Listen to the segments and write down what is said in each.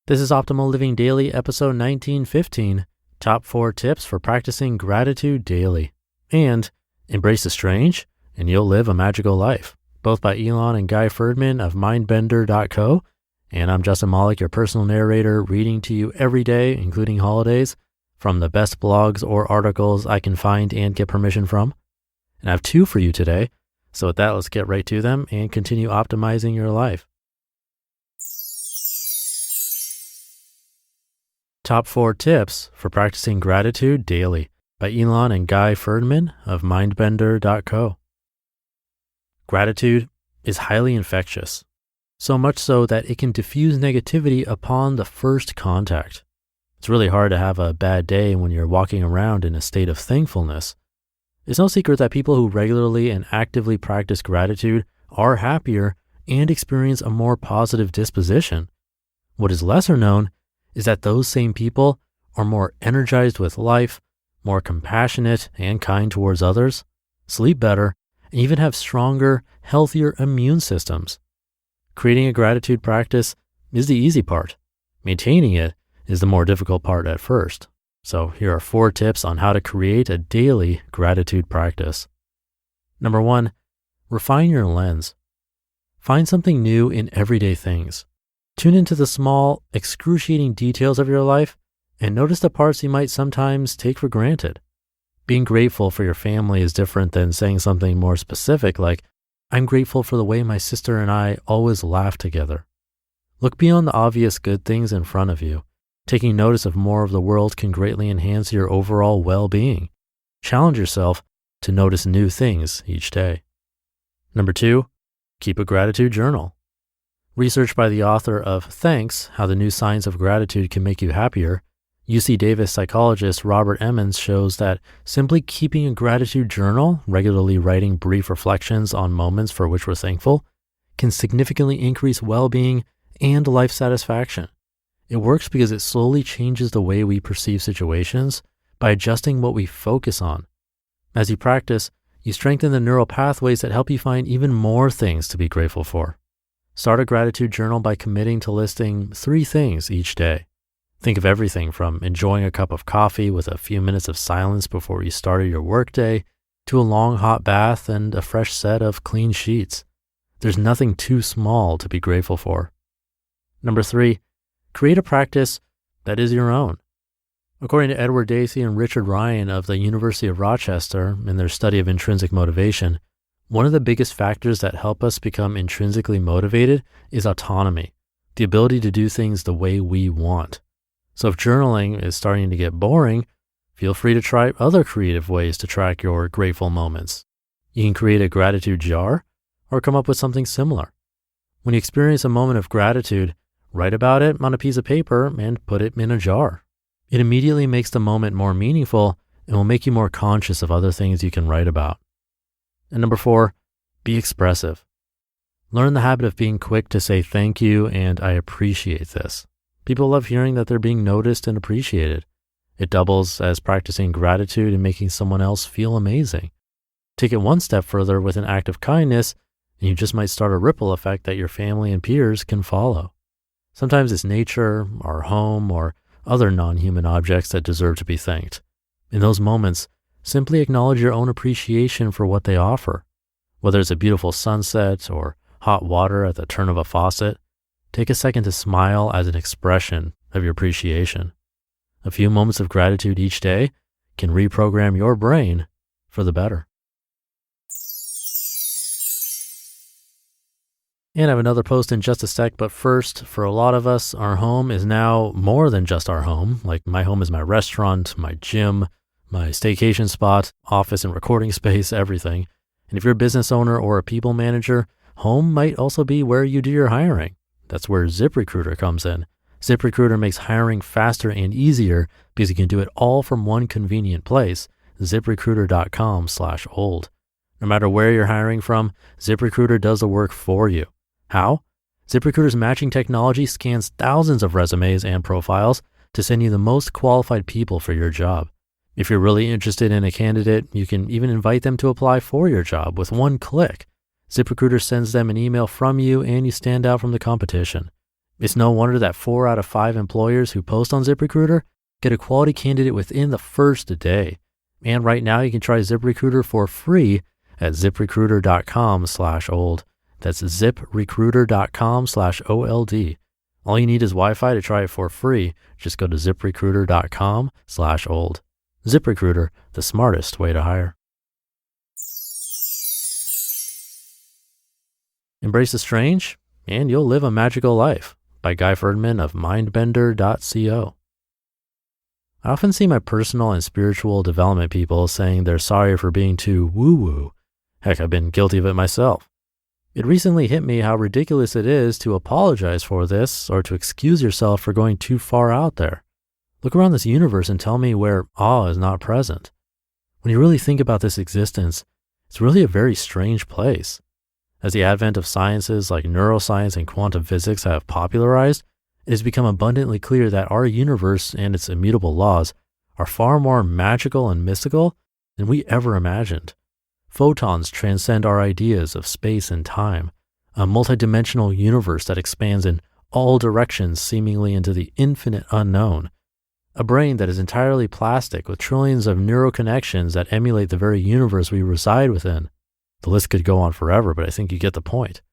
This is Optimal Living Daily, episode 1915, Top 4 Tips for Practicing Gratitude Daily. And Embrace the Strange, and You'll Live a Magical Life, both by Ilan and Guy Ferdman of mindbender.co. And I'm Justin Malik, your personal narrator, reading to you every day, including holidays, from the best blogs or articles I can find and get permission from. And I have 2 for you today. So with that, let's get right to them and continue optimizing your life. Top 4 Tips for Practicing Gratitude Daily by Ilan and Guy Ferdman of mindbender.co. Gratitude is highly infectious, so much so that it can diffuse negativity upon the first contact. It's really hard to have a bad day when you're walking around in a state of thankfulness. It's no secret that people who regularly and actively practice gratitude are happier and experience a more positive disposition. What is lesser known is that those same people are more energized with life, more compassionate and kind towards others, sleep better, and even have stronger, healthier immune systems. Creating a gratitude practice is the easy part. Maintaining it is the more difficult part at first. So here are 4 tips on how to create a daily gratitude practice. Number 1, refine your lens. Find something new in everyday things. Tune into the small, excruciating details of your life and notice the parts you might sometimes take for granted. Being grateful for your family is different than saying something more specific like, I'm grateful for the way my sister and I always laugh together. Look beyond the obvious good things in front of you. Taking notice of more of the world can greatly enhance your overall well-being. Challenge yourself to notice new things each day. Number 2, keep a gratitude journal. Research by the author of Thanks, How the New Science of Gratitude Can Make You Happier, UC Davis psychologist Robert Emmons shows that simply keeping a gratitude journal, regularly writing brief reflections on moments for which we're thankful, can significantly increase well-being and life satisfaction. It works because it slowly changes the way we perceive situations by adjusting what we focus on. As you practice, you strengthen the neural pathways that help you find even more things to be grateful for. Start a gratitude journal by committing to listing 3 things each day. Think of everything from enjoying a cup of coffee with a few minutes of silence before you started your workday to a long hot bath and a fresh set of clean sheets. There's nothing too small to be grateful for. Number 3, create a practice that is your own. According to Edward Dacey and Richard Ryan of the University of Rochester in their study of intrinsic motivation, one of the biggest factors that help us become intrinsically motivated is autonomy, the ability to do things the way we want. So if journaling is starting to get boring, feel free to try other creative ways to track your grateful moments. You can create a gratitude jar or come up with something similar. When you experience a moment of gratitude, write about it on a piece of paper and put it in a jar. It immediately makes the moment more meaningful and will make you more conscious of other things you can write about. And number 4, be expressive. Learn the habit of being quick to say thank you and I appreciate this. People love hearing that they're being noticed and appreciated. It doubles as practicing gratitude and making someone else feel amazing. Take it one step further with an act of kindness, and you just might start a ripple effect that your family and peers can follow. Sometimes it's nature, our home, or other non-human objects that deserve to be thanked. In those moments, simply acknowledge your own appreciation for what they offer. Whether it's a beautiful sunset or hot water at the turn of a faucet, take a second to smile as an expression of your appreciation. A few moments of gratitude each day can reprogram your brain for the better. And I have another post in just a sec, but first, for a lot of us, our home is now more than just our home. Like my home is my restaurant, my gym, my staycation spot, office and recording space, everything. And if you're a business owner or a people manager, home might also be where you do your hiring. That's where ZipRecruiter comes in. ZipRecruiter makes hiring faster and easier because you can do it all from one convenient place, ZipRecruiter.com/old. No matter where you're hiring from, ZipRecruiter does the work for you. How? ZipRecruiter's matching technology scans thousands of resumes and profiles to send you the most qualified people for your job. If you're really interested in a candidate, you can even invite them to apply for your job with one click. ZipRecruiter sends them an email from you and you stand out from the competition. It's no wonder that 4 out of 5 employers who post on ZipRecruiter get a quality candidate within the first day. And right now you can try ZipRecruiter for free at ziprecruiter.com/old. That's ziprecruiter.com/OLD. All you need is Wi-Fi to try it for free. Just go to ziprecruiter.com/old. ZipRecruiter, the smartest way to hire. Embrace the strange, and you'll live a magical life, by Guy Ferdman of mindbender.co. I often see my personal and spiritual development people saying they're sorry for being too woo-woo. Heck, I've been guilty of it myself. It recently hit me how ridiculous it is to apologize for this or to excuse yourself for going too far out there. Look around this universe and tell me where awe is not present. When you really think about this existence, it's really a very strange place. As the advent of sciences like neuroscience and quantum physics have popularized, it has become abundantly clear that our universe and its immutable laws are far more magical and mystical than we ever imagined. Photons transcend our ideas of space and time, a multidimensional universe that expands in all directions seemingly into the infinite unknown. A brain that is entirely plastic with trillions of neural connections that emulate the very universe we reside within. The list could go on forever, but I think you get the point.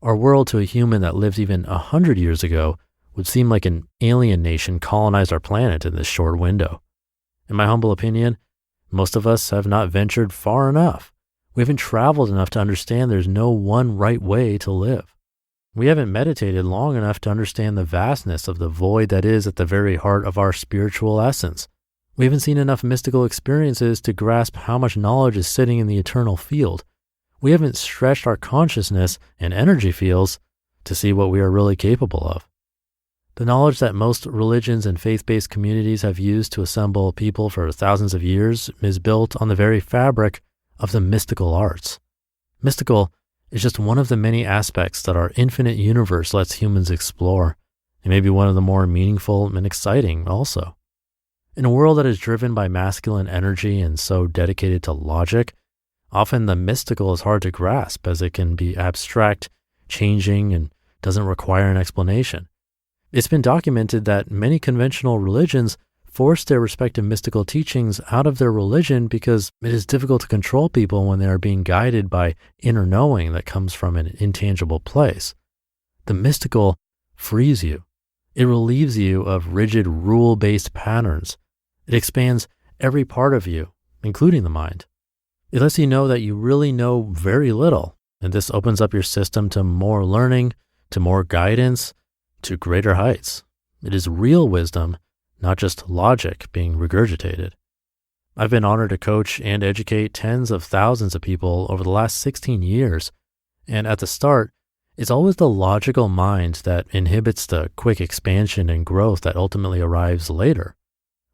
Our world to a human that lived even 100 years ago would seem like an alien nation colonized our planet in this short window. In my humble opinion, most of us have not ventured far enough. We haven't traveled enough to understand there's no one right way to live. We haven't meditated long enough to understand the vastness of the void that is at the very heart of our spiritual essence. We haven't seen enough mystical experiences to grasp how much knowledge is sitting in the eternal field. We haven't stretched our consciousness and energy fields to see what we are really capable of. The knowledge that most religions and faith-based communities have used to assemble people for thousands of years is built on the very fabric of the mystical arts. Mystical is just one of the many aspects that our infinite universe lets humans explore. It may be one of the more meaningful and exciting also. In a world that is driven by masculine energy and so dedicated to logic, often the mystical is hard to grasp as it can be abstract, changing, and doesn't require an explanation. It's been documented that many conventional religions force their respective mystical teachings out of their religion because it is difficult to control people when they are being guided by inner knowing that comes from an intangible place. The mystical frees you. It relieves you of rigid rule-based patterns. It expands every part of you, including the mind. It lets you know that you really know very little, and this opens up your system to more learning, to more guidance, to greater heights. It is real wisdom, not just logic being regurgitated. I've been honored to coach and educate tens of thousands of people over the last 16 years, and at the start, it's always the logical mind that inhibits the quick expansion and growth that ultimately arrives later.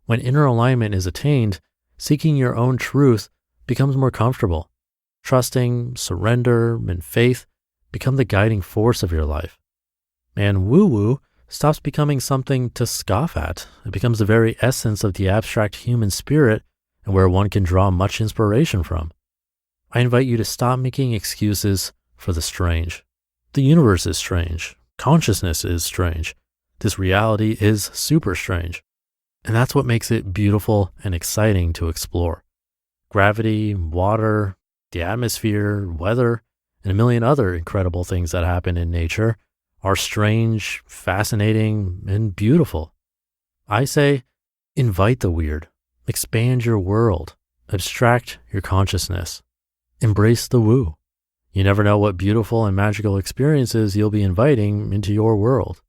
When inner alignment is attained, seeking your own truth becomes more comfortable. Trusting, surrender, and faith become the guiding force of your life. And woo-woo stops becoming something to scoff at. It becomes the very essence of the abstract human spirit and where one can draw much inspiration from. I invite you to stop making excuses for the strange. The universe is strange. Consciousness is strange. This reality is super strange. And that's what makes it beautiful and exciting to explore. Gravity, water, the atmosphere, weather, and a million other incredible things that happen in nature are strange, fascinating, and beautiful. I say, invite the weird, expand your world, abstract your consciousness, embrace the woo. You never know what beautiful and magical experiences you'll be inviting into your world.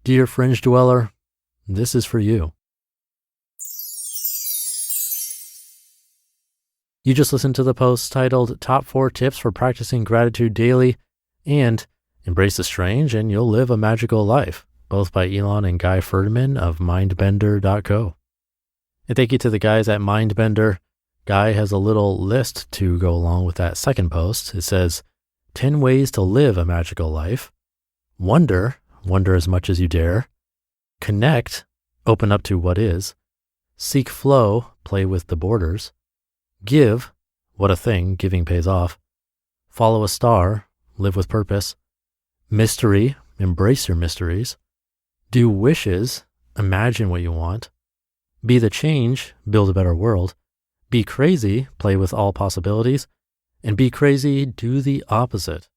Dear fringe dweller, this is for you. You just listened to the post titled Top 4 Tips for Practicing Gratitude Daily and Embrace the Strange and You'll Live a Magical Life, both by Ilan and Guy Ferdman of mindbender.co. And thank you to the guys at Mindbender. Guy has a little list to go along with that second post. It says, 10 ways to live a magical life. Wonder as much as you dare. Connect, open up to what is. Seek flow, play with the borders. Give, what a thing, giving pays off. Follow a star, live with purpose. Mystery, embrace your mysteries. Do wishes, imagine what you want. Be the change, build a better world. Be crazy, play with all possibilities. And be crazy, do the opposite.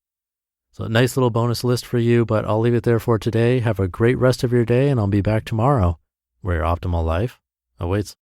So a nice little bonus list for you, but I'll leave it there for today. Have a great rest of your day, and I'll be back tomorrow where your optimal life awaits.